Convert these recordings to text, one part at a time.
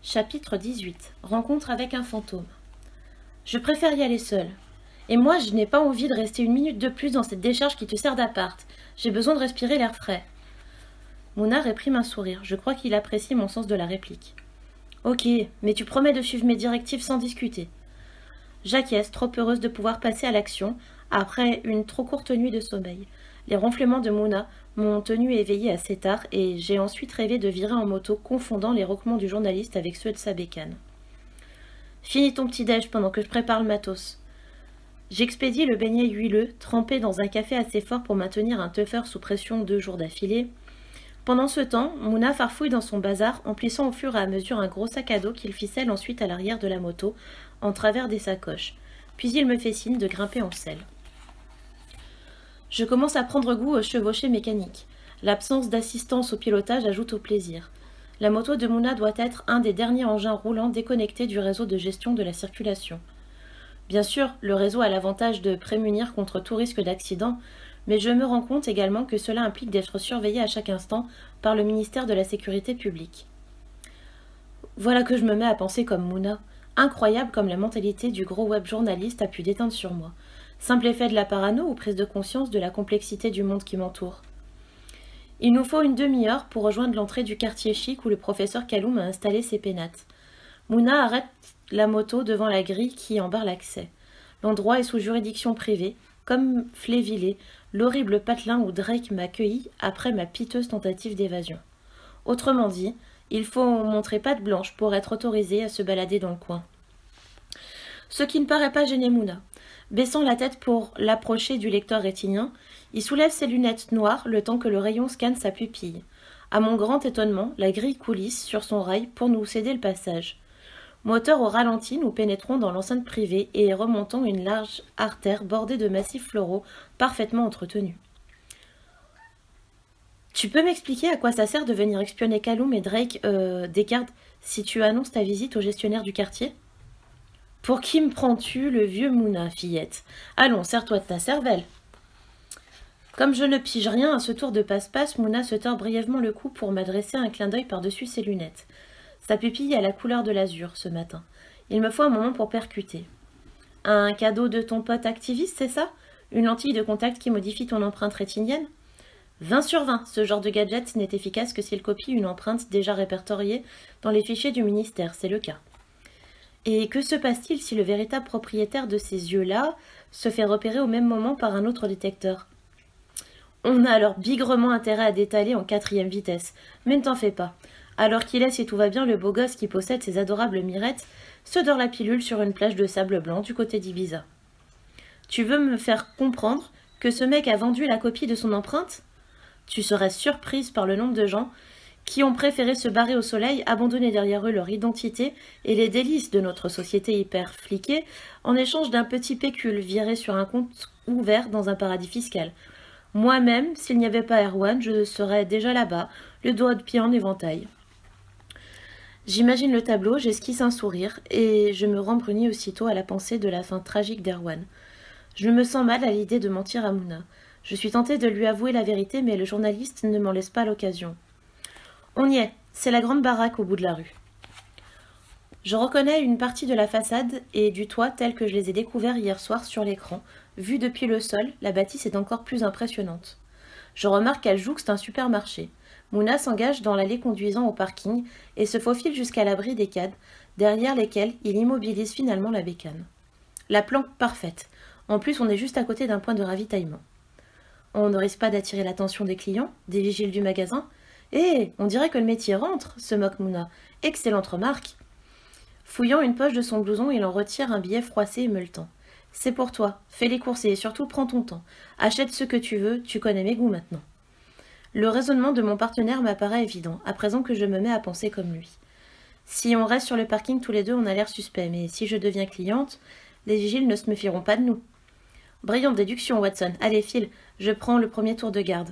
Chapitre 18. Rencontre avec un fantôme. Je préfère y aller seule. Et moi, je n'ai pas envie de rester une minute de plus dans cette décharge qui te sert d'appart. J'ai besoin de respirer l'air frais. Mouna réprime un sourire. Je crois qu'il apprécie mon sens de la réplique. Ok, mais tu promets de suivre mes directives sans discuter. J'acquiesce, trop heureuse de pouvoir passer à l'action après une trop courte nuit de sommeil. Les ronflements de Mouna m'ont tenu éveillée assez tard et j'ai ensuite rêvé de virer en moto, confondant les roquements du journaliste avec ceux de sa bécane. Finis ton petit-déj pendant que je prépare le matos. J'expédie le beignet huileux, trempé dans un café assez fort pour maintenir un tuffer sous pression 2 jours d'affilée. Pendant ce temps, Mouna farfouille dans son bazar, emplissant au fur et à mesure un gros sac à dos qu'il ficelle ensuite à l'arrière de la moto, en travers des sacoches. Puis il me fait signe de grimper en selle. Je commence à prendre goût au chevauché mécanique. L'absence d'assistance au pilotage ajoute au plaisir. La moto de Mouna doit être un des derniers engins roulants déconnectés du réseau de gestion de la circulation. Bien sûr, le réseau a l'avantage de prémunir contre tout risque d'accident, mais je me rends compte également que cela implique d'être surveillé à chaque instant par le ministère de la Sécurité publique. Voilà que je me mets à penser comme Mouna. Incroyable comme la mentalité du gros web journaliste a pu déteindre sur moi. Simple effet de la parano ou prise de conscience de la complexité du monde qui m'entoure. Il nous faut une demi-heure pour rejoindre l'entrée du quartier chic où le professeur Kaloum a installé ses pénates. Mouna arrête la moto devant la grille qui en barre l'accès. L'endroit est sous juridiction privée, comme Flévillé, l'horrible patelin où Drake m'a accueilli après ma piteuse tentative d'évasion. Autrement dit, il faut montrer patte blanche pour être autorisé à se balader dans le coin. Ce qui ne paraît pas gêner Mouna. Baissant la tête pour l'approcher du lecteur rétinien, il soulève ses lunettes noires le temps que le rayon scanne sa pupille. À mon grand étonnement, la grille coulisse sur son rail pour nous céder le passage. Moteur au ralenti, nous pénétrons dans l'enceinte privée et remontons une large artère bordée de massifs floraux parfaitement entretenus. Tu peux m'expliquer à quoi ça sert de venir espionner Kaloum et Drake Descartes si tu annonces ta visite au gestionnaire du quartier ? Pour qui me prends-tu, le vieux Mouna, fillette ? Allons, serre-toi de ta cervelle. Comme je ne pige rien à ce tour de passe-passe, Mouna se tord brièvement le cou pour m'adresser un clin d'œil par-dessus ses lunettes. Sa pupille a la couleur de l'azur ce matin. Il me faut un moment pour percuter. Un cadeau de ton pote activiste, c'est ça ? Une lentille de contact qui modifie ton empreinte rétinienne ? 20 sur 20, ce genre de gadget n'est efficace que s'il copie une empreinte déjà répertoriée dans les fichiers du ministère, c'est le cas. Et que se passe-t-il si le véritable propriétaire de ces yeux-là se fait repérer au même moment par un autre détecteur ? On a alors bigrement intérêt à détaler en 4e vitesse, mais ne t'en fais pas. Alors qu'il est, si tout va bien, le beau gosse qui possède ces adorables mirettes se dort la pilule sur une plage de sable blanc du côté d'Ibiza. Tu veux me faire comprendre que ce mec a vendu la copie de son empreinte ? Tu serais surprise par le nombre de gens qui ont préféré se barrer au soleil, abandonner derrière eux leur identité et les délices de notre société hyper fliquée en échange d'un petit pécule viré sur un compte ouvert dans un paradis fiscal. Moi-même, s'il n'y avait pas Erwan, je serais déjà là-bas, le doigt de pied en éventail. J'imagine le tableau, j'esquisse un sourire et je me rembrunis aussitôt à la pensée de la fin tragique d'Erwan. Je me sens mal à l'idée de mentir à Mouna. Je suis tentée de lui avouer la vérité, mais le journaliste ne m'en laisse pas l'occasion. On y est, c'est la grande baraque au bout de la rue. Je reconnais une partie de la façade et du toit tels que je les ai découverts hier soir sur l'écran. Vue depuis le sol, la bâtisse est encore plus impressionnante. Je remarque qu'elle jouxte un supermarché. Mouna s'engage dans l'allée conduisant au parking et se faufile jusqu'à l'abri des cadres, derrière lesquels il immobilise finalement la bécane. La planque parfaite. En plus, on est juste à côté d'un point de ravitaillement. On ne risque pas d'attirer l'attention des clients, des vigiles du magasin. Eh, on dirait que le métier rentre, se moque Mouna. Excellente remarque. Fouillant une poche de son blouson, il en retire un billet froissé et me le tend. C'est pour toi, fais les courses et surtout prends ton temps. Achète ce que tu veux, tu connais mes goûts maintenant. Le raisonnement de mon partenaire m'apparaît évident, à présent que je me mets à penser comme lui. Si on reste sur le parking tous les deux, on a l'air suspect, mais si je deviens cliente, les vigiles ne se méfieront pas de nous. Brillante déduction, Watson. Allez, file, je prends le premier tour de garde.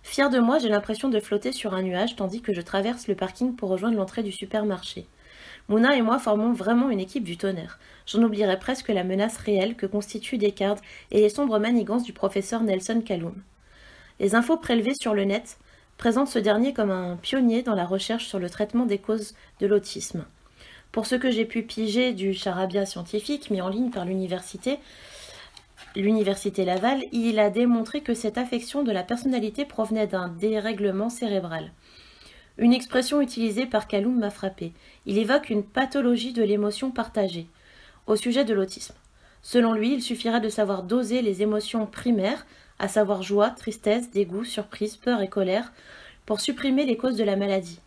Fière de moi, j'ai l'impression de flotter sur un nuage tandis que je traverse le parking pour rejoindre l'entrée du supermarché. Mouna et moi formons vraiment une équipe du tonnerre. J'en oublierais presque la menace réelle que constituent Descartes et les sombres manigances du professeur Nelson Kaloum. Les infos prélevées sur le net présente ce dernier comme un pionnier dans la recherche sur le traitement des causes de l'autisme. Pour ce que j'ai pu piger du charabia scientifique mis en ligne par l'université Laval, il a démontré que cette affection de la personnalité provenait d'un dérèglement cérébral. Une expression utilisée par Calhoun m'a frappée. Il évoque une pathologie de l'émotion partagée au sujet de l'autisme. Selon lui, il suffirait de savoir doser les émotions primaires, à savoir joie, tristesse, dégoût, surprise, peur et colère, pour supprimer les causes de la maladie,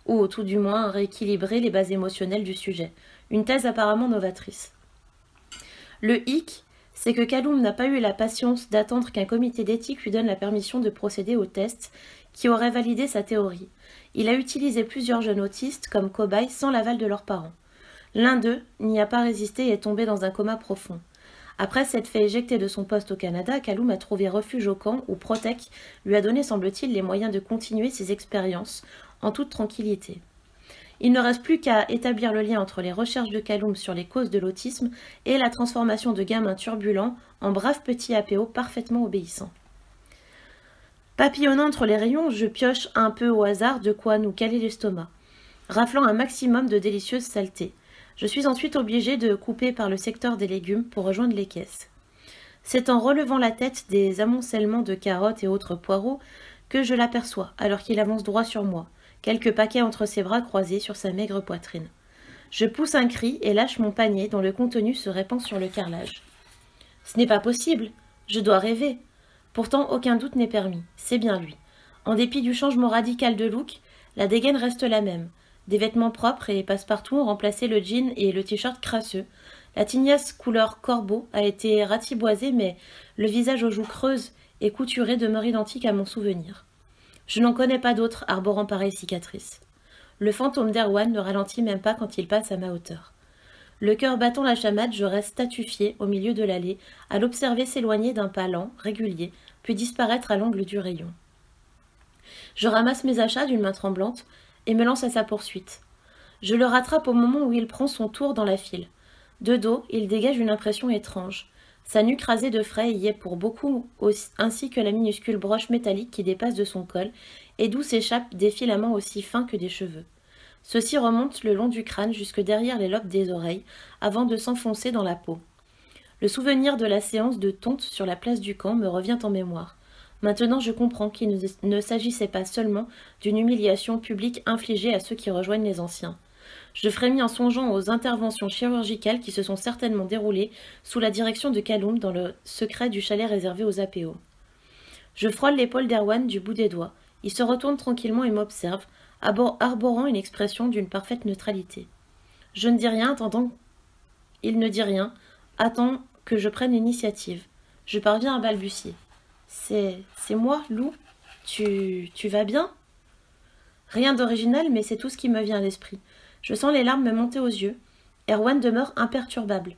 ou tout du moins rééquilibrer les bases émotionnelles du sujet. Une thèse apparemment novatrice. Le hic, c'est que Calhoun n'a pas eu la patience d'attendre qu'un comité d'éthique lui donne la permission de procéder aux tests qui auraient validé sa théorie. Il a utilisé plusieurs jeunes autistes comme cobayes sans l'aval de leurs parents. L'un d'eux n'y a pas résisté et est tombé dans un coma profond. Après s'être fait éjecter de son poste au Canada, Calhoun a trouvé refuge au camp où Protec lui a donné, semble-t-il, les moyens de continuer ses expériences en toute tranquillité. Il ne reste plus qu'à établir le lien entre les recherches de Calhoun sur les causes de l'autisme et la transformation de gamins turbulents en braves petits APO parfaitement obéissants. Papillonnant entre les rayons, je pioche un peu au hasard de quoi nous caler l'estomac, raflant un maximum de délicieuses saletés. Je suis ensuite obligée de couper par le secteur des légumes pour rejoindre les caisses. C'est en relevant la tête des amoncellements de carottes et autres poireaux que je l'aperçois, alors qu'il avance droit sur moi, quelques paquets entre ses bras croisés sur sa maigre poitrine. Je pousse un cri et lâche mon panier dont le contenu se répand sur le carrelage. Ce n'est pas possible, je dois rêver. Pourtant, aucun doute n'est permis, c'est bien lui. En dépit du changement radical de look, la dégaine reste la même. Des vêtements propres et passe-partout ont remplacé le jean et le t-shirt crasseux. La tignasse couleur corbeau a été ratiboisée, mais le visage aux joues creuses et couturé demeure identique à mon souvenir. Je n'en connais pas d'autres arborant pareille cicatrice. Le fantôme d'Erwan ne ralentit même pas quand il passe à ma hauteur. Le cœur battant la chamade, je reste statufié au milieu de l'allée, à l'observer s'éloigner d'un pas lent, régulier, puis disparaître à l'angle du rayon. Je ramasse mes achats d'une main tremblante et me lance à sa poursuite. Je le rattrape au moment où il prend son tour dans la file. De dos, il dégage une impression étrange. Sa nuque rasée de frais y est pour beaucoup, ainsi que la minuscule broche métallique qui dépasse de son col, et d'où s'échappent des filaments aussi fins que des cheveux. Ceux-ci remontent le long du crâne jusque derrière les lobes des oreilles, avant de s'enfoncer dans la peau. Le souvenir de la séance de tonte sur la place du camp me revient en mémoire. Maintenant je comprends qu'il ne s'agissait pas seulement d'une humiliation publique infligée à ceux qui rejoignent les anciens. Je frémis en songeant aux interventions chirurgicales qui se sont certainement déroulées sous la direction de Calhoun dans le secret du chalet réservé aux APO. Je frôle l'épaule d'Erwan du bout des doigts. Il se retourne tranquillement et m'observe, arborant une expression d'une parfaite neutralité. Je ne dis rien, il ne dit rien, attend que je prenne l'initiative. Je parviens à balbutier. C'est moi, Lou? Tu vas bien? Rien d'original, mais c'est tout ce qui me vient à l'esprit. Je sens les larmes me monter aux yeux. Erwan demeure imperturbable.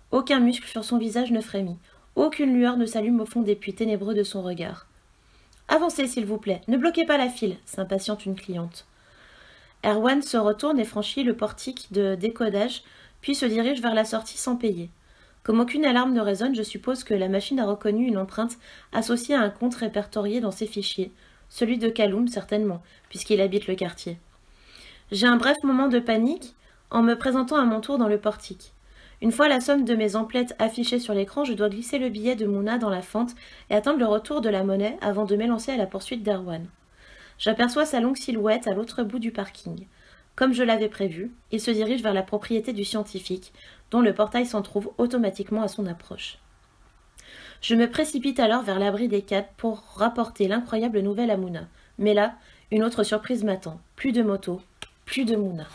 Aucun muscle sur son visage ne frémit. Aucune lueur ne s'allume au fond des puits ténébreux de son regard. « Avancez, s'il vous plaît. Ne bloquez pas la file », s'impatiente une cliente. Erwan se retourne et franchit le portique de décodage, puis se dirige vers la sortie sans payer. Comme aucune alarme ne résonne, je suppose que la machine a reconnu une empreinte associée à un compte répertorié dans ses fichiers. Celui de Calhoun, certainement, puisqu'il habite le quartier. J'ai un bref moment de panique en me présentant à mon tour dans le portique. Une fois la somme de mes emplettes affichée sur l'écran, je dois glisser le billet de Mouna dans la fente et attendre le retour de la monnaie avant de m'élancer à la poursuite d'Erwan. J'aperçois sa longue silhouette à l'autre bout du parking. Comme je l'avais prévu, il se dirige vers la propriété du scientifique, dont le portail s'en trouve automatiquement à son approche. Je me précipite alors vers l'abri des cadres pour rapporter l'incroyable nouvelle à Mouna. Mais là, une autre surprise m'attend. Plus de moto, plus de Mouna.